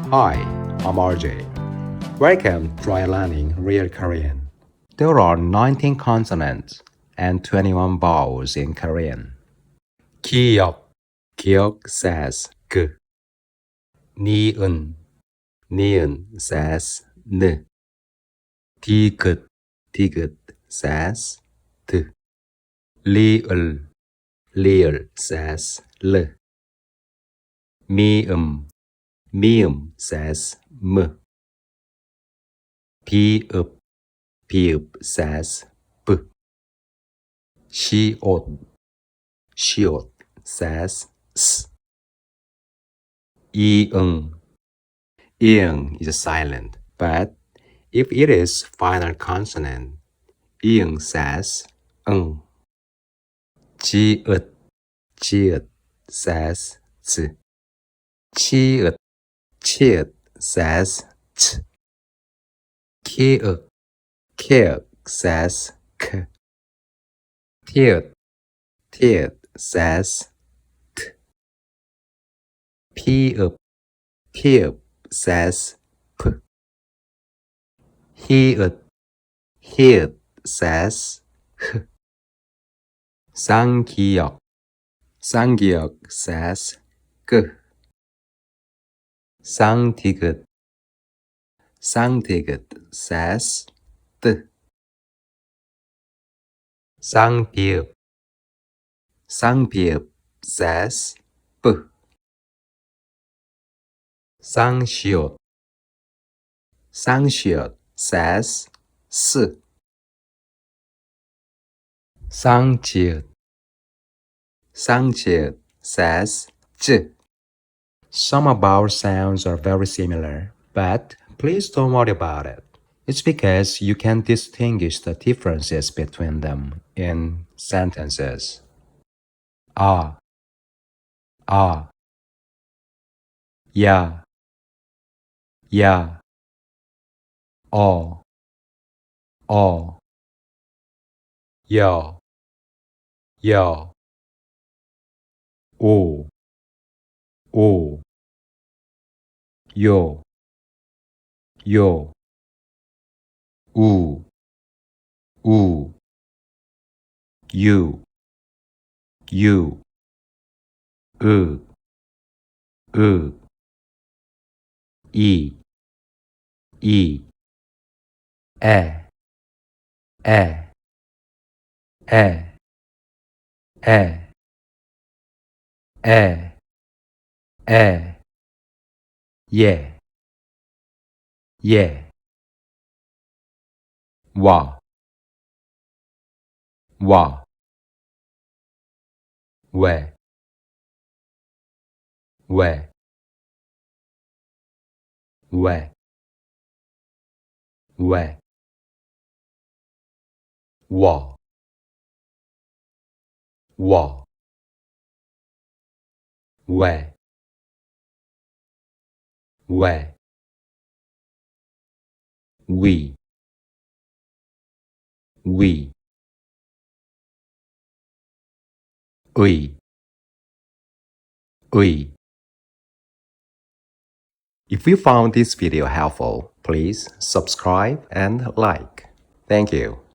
Hi, I'm RJ. Welcome to Try Learning Real Korean. There are 19 consonants and 21 vowels in Korean. 기억, 기억 says 그. 니은, 니은 says 느. 디귿, 디귿 says 드. 리을, 리을 says 르. 미음, 미음 says 무. 비읍, 비읍 says 브. 시옷, 시옷 says s. 이응, 이응 is silent, but if it is final consonant, 이응 says 응. 지읒, 지읒 says 즈. 치읒, 치읒 says 치. 키읔, 키읔 says 크. 티읕, 티읕 says 트. 피읍, 피읍 says 프. 히읗, 히읗 says 흐. 쌍기역, 쌍기역 says 끄. 쌍디귿, 쌍디귿 says 뜨. 쌍비읍, 쌍비읍 says 뿌. 쌍시옷, 쌍시옷 says 스. 쌍지읒, 쌍지읒 says 쯔. Some of our sounds are very similar, but please don't worry about it. It's because you can distinguish the differences between them in sentences. 아, 아, 야, 야, 어, 여, 여, 오, 요, 요, 우, 유, 으, 이, 에, 에, 에, 에, 예, 예, 와, 왜, 왜, 왜, 왜, 워, 왜, 위, 의, 의. If you found this video helpful, please subscribe and like. Thank you.